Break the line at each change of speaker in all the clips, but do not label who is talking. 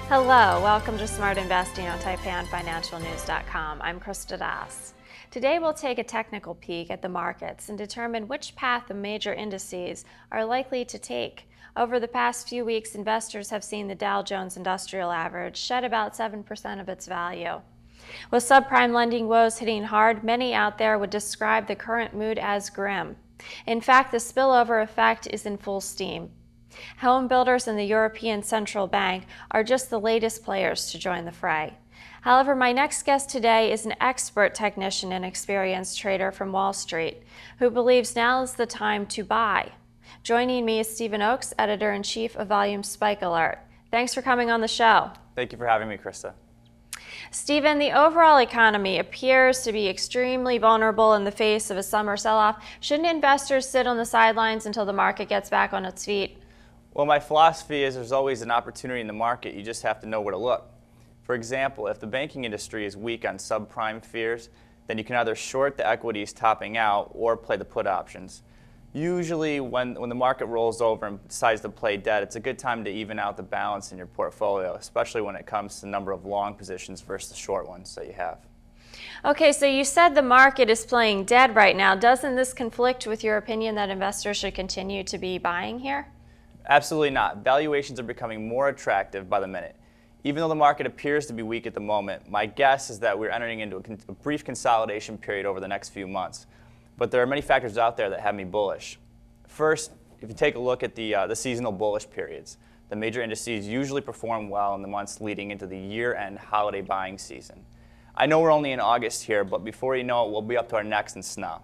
Hello, welcome to Smart Investing on TFNFinancialNews.com. I'm Krista Das. Today we'll take a technical peek at the markets and determine which path the major indices are likely to take. Over the past few weeks, investors have seen the Dow Jones Industrial Average shed about 7% of its value. With subprime lending woes hitting hard, many out there would describe the current mood as grim. In fact, the spillover effect is in full steam. Home builders and the European Central Bank are just the latest players to join the fray. However, my next guest today is an expert technician and experienced trader from Wall Street who believes now is the time to buy. Joining me is Stephen Oakes, Editor-in-Chief of Volume Spike Alert. Thanks for coming on the show.
Thank you for having me, Krista.
Stephen, the overall economy appears to be extremely vulnerable in the face of a summer sell-off. Shouldn't investors sit on the sidelines until the market gets back on its feet?
Well, my philosophy is there's always an opportunity in the market. You just have to know where to look. For example, if the banking industry is weak on subprime fears, then you can either short the equities topping out or play the put options. Usually when the market rolls over and decides to play dead, it's a good time to even out the balance in your portfolio, especially when it comes to the number of long positions versus the short ones that you have.
Okay, so you said the market is playing dead right now. Doesn't this conflict with your opinion that investors should continue to be buying here?
Absolutely not. Valuations are becoming more attractive by the minute. Even though the market appears to be weak at the moment, my guess is that we're entering into a brief consolidation period over the next few months. But there are many factors out there that have me bullish. First, if you take a look at the seasonal bullish periods, the major indices usually perform well in the months leading into the year-end holiday buying season. I know we're only in August here, but before you know it, we'll be up to our necks in snow.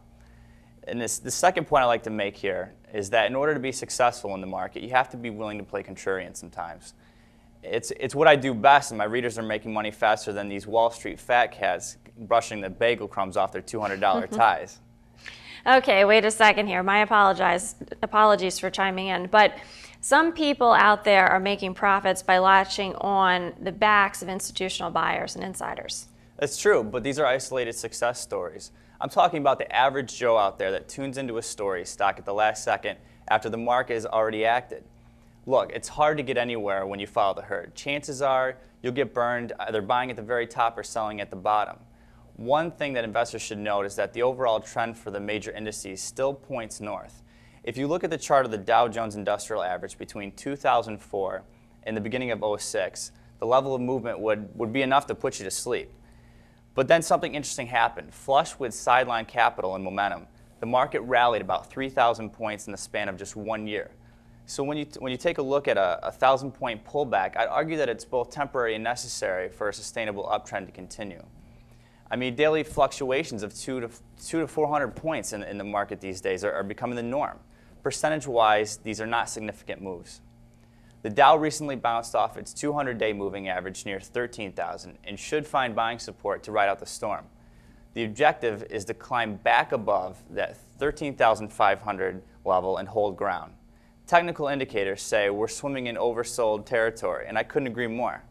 And the second point I like to make here is that in order to be successful in the market, you have to be willing to play contrarian sometimes. It's what I do best, and my readers are making money faster than these Wall Street fat cats brushing the bagel crumbs off their $200 ties.
Okay, wait a second here. My apologies for chiming in, but some people out there are making profits by latching on the backs of institutional buyers and insiders.
That's true, but these are isolated success stories. I'm talking about the average Joe out there that tunes into a story stock at the last second after the market has already acted. Look, it's hard to get anywhere when you follow the herd. Chances are you'll get burned either buying at the very top or selling at the bottom. One thing that investors should note is that the overall trend for the major indices still points north. If you look at the chart of the Dow Jones Industrial Average between 2004 and the beginning of 2006, the level of movement would be enough to put you to sleep. But then something interesting happened. Flush with sideline capital and momentum, the market rallied about 3,000 points in the span of just 1 year. So when you take a look at a 1,000-point pullback, I'd argue that it's both temporary and necessary for a sustainable uptrend to continue. I mean, daily fluctuations of 200 to 400 points in the market these days are becoming the norm. Percentage-wise, these are not significant moves. The Dow recently bounced off its 200-day moving average near 13,000 and should find buying support to ride out the storm. The objective is to climb back above that 13,500 level and hold ground. Technical indicators say we're swimming in oversold territory, and I couldn't agree more.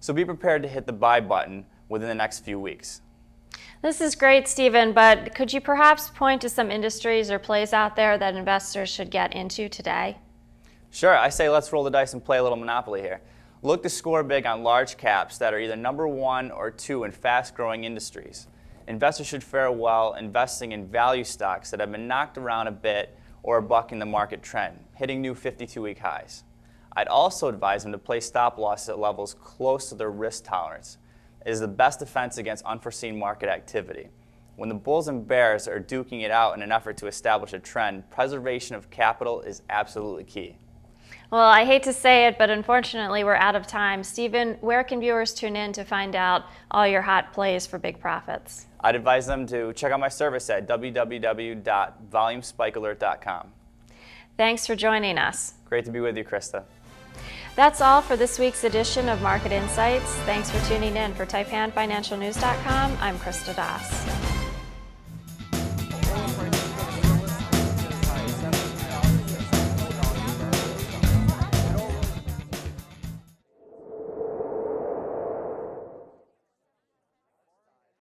So be prepared to hit the buy button within the next few weeks.
This is great, Stephen, but could you perhaps point to some industries or plays out there that investors should get into today?
Sure, I say let's roll the dice and play a little Monopoly here. Look to score big on large caps that are either number 1 or 2 in fast-growing industries. Investors should fare well investing in value stocks that have been knocked around a bit or are bucking the market trend, hitting new 52-week highs. I'd also advise them to play stop losses at levels close to their risk tolerance. It is the best defense against unforeseen market activity. When the bulls and bears are duking it out in an effort to establish a trend, preservation of capital is absolutely key.
Well, I hate to say it, but unfortunately we're out of time. Stephen, where can viewers tune in to find out all your hot plays for big profits?
I'd advise them to check out my service at www.volumespikealert.com.
Thanks for joining us.
Great to be with you, Krista.
That's all for this week's edition of Market Insights. Thanks for tuning in. For TFNFinancialNews.com, I'm Krista Das.